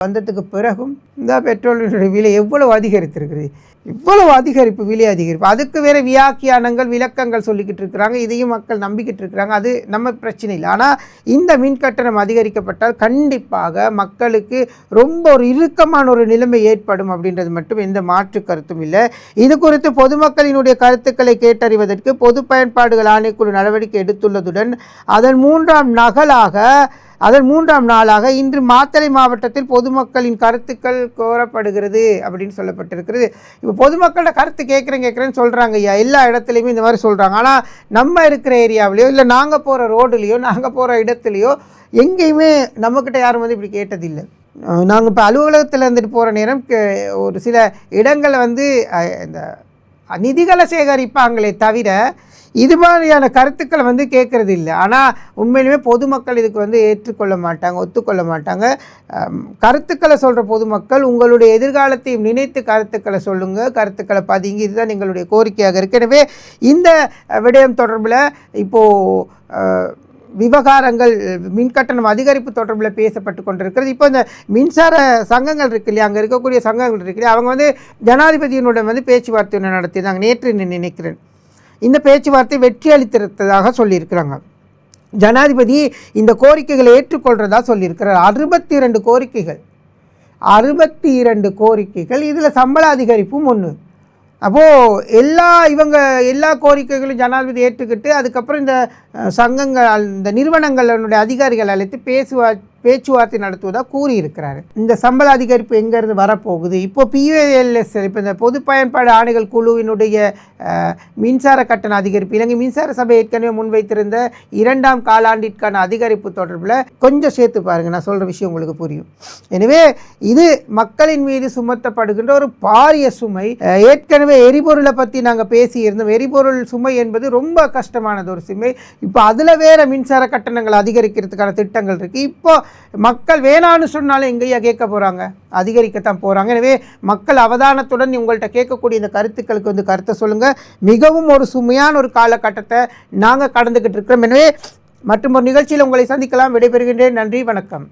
வந்ததுக்கு பிறகும் இந்த பெட்ரோலினுடைய விலை எவ்வளவு அதிகரித்திருக்குது, இவ்வளவு அதிகரிப்பு, விலை அதிகரிப்பு, அதுக்கு வேறு வியாக்கியானங்கள் விளக்கங்கள் சொல்லிக்கிட்டு இருக்கிறாங்க. இதையும் மக்கள் நம்பிக்கிட்டு இருக்கிறாங்க. அது நம்ம பிரச்சனை இல்லை. ஆனால் இந்த மின் கட்டணம் அதிகரிக்கப்பட்டால் கண்டிப்பாக மக்களுக்கு ரொம்ப ஒரு இறுக்கமான ஒரு நிலைமை ஏற்படும் அப்படின்றது மட்டும் எந்த மாற்று கருத்தும் இல்லை. இது குறித்து பொதுமக்களினுடைய கருத்துக்களை கேட்டறிவதற்கு பொது பயன்பாடுகள் ஆணைக்குழு நடவடிக்கை எடுத்துள்ளதுடன் அதன் மூன்றாம் நாளாக இன்று மாத்தறை மாவட்டத்தில் பொதுமக்களின் கருத்துக்கள் கோரப்படுகிறது அப்படின்னு சொல்லப்பட்டிருக்கிறது. இப்போ பொதுமக்களோட கருத்து கேட்குறேன்னு சொல்கிறாங்க ஐயா, எல்லா இடத்துலையுமே இந்த மாதிரி சொல்கிறாங்க. ஆனால் நம்ம இருக்கிற ஏரியாவிலையோ இல்லை நாங்கள் போகிற ரோடுலேயோ நாங்கள் போகிற இடத்துலையோ எங்கேயுமே நம்மக்கிட்ட யாரும் வந்து இப்படி கேட்டதில்லை. நாங்கள் இப்போ அலுவலகத்தில் இருந்துட்டு போகிற நேரம் ஒரு சில இடங்களில் வந்து இந்த நிதிகளை சேகரிப்பாங்களே தவிர இது மாதிரியான கருத்துக்களை வந்து கேட்குறது இல்லை. ஆனால் உண்மையிலுமே பொதுமக்கள் இதுக்கு வந்து ஏற்றுக்கொள்ள மாட்டாங்க, ஒத்துக்கொள்ள மாட்டாங்க. கருத்துக்களை சொல்கிற பொதுமக்கள் உங்களுடைய எதிர்காலத்தை நினைத்து கருத்துக்களை சொல்லுங்கள், கருத்துக்களை பதிங்க. இதுதான் எங்களுடைய கோரிக்கையாக இருக்குது. எனவே இந்த விடயம் தொடர்பில் இப்போது விவகாரங்கள் மின்கட்டணம் அதிகரிப்பு தொடர்பில் பேசப்பட்டு கொண்டிருக்கிறது. இப்போ இந்த மின்சார சங்கங்கள் இருக்கு இல்லையா, அங்கே இருக்கக்கூடிய சங்கங்கள் இருக்கு இல்லையா, அவங்க வந்து ஜனாதிபதியினுடன் வந்து பேச்சுவார்த்தை நடத்தினாங்க நேற்று நினைக்கிறேன். இந்த பேச்சுவார்த்தை வெற்றி அளித்திருத்ததாக சொல்லியிருக்கிறாங்க. ஜனாதிபதி இந்த கோரிக்கைகளை ஏற்றுக்கொள்கிறதா சொல்லியிருக்கிறார். 62 கோரிக்கைகள், இதில் சம்பள அதிகரிப்பும் ஒன்று. அப்போது எல்லா கோரிக்கைகளும் ஜனாதிபதி ஏற்றுக்கிட்டு அதுக்கப்புறம் இந்த சங்கங்கள் இந்த நிறுவனங்களுடைய அதிகாரிகள் அழைத்து பேச்சுவார்த்தை நடத்துவதாக கூறியிருக்கிறார். இந்த சம்பள அதிகரிப்பு எங்கேருந்து வரப்போகுது? இப்போ PULS இப்போ இந்த பொது பயன்பாடு ஆணைகள் குழுவினுடைய மின்சார கட்டண அதிகரிப்பு, இலங்கை மின்சார சபை ஏற்கனவே முன்வைத்திருந்த 2ஆம் காலாண்டிற்கான அதிகரிப்பு தொடர்பில் கொஞ்சம் சேர்த்து பாருங்கள், நான் சொல்கிற விஷயம் உங்களுக்கு புரியும். எனவே இது மக்களின் மீது சுமத்தப்படுகின்ற ஒரு பாரிய சுமை. ஏற்கனவே எரிபொருளை பற்றி நாங்கள் பேசியிருந்தோம். எரிபொருள் சுமை என்பது ரொம்ப கஷ்டமானது ஒரு சுமை. இப்போ அதில் வேறு மின்சார கட்டணங்கள் அதிகரிக்கிறதுக்கான திட்டங்கள் இருக்குது. இப்போ மக்கள் வேணான்னு சொன்னாலும் எங்கேயா கேட்க போகிறாங்க, அதிகரிக்கத்தான் போகிறாங்க. எனவே மக்கள் அவதானத்துடன் உங்கள்கிட்ட கேட்கக்கூடிய இந்த கருத்துக்களுக்கு வந்து கருத்தை சொல்லுங்கள். மிகவும் ஒரு சுமையான ஒரு காலகட்டத்தை நாங்கள் கடந்துக்கிட்டு இருக்கிறோம். எனவே மற்றும் ஒரு நிகழ்ச்சியில் உங்களை சந்திக்கலாம். விடைபெறுகின்றேன். நன்றி, வணக்கம்.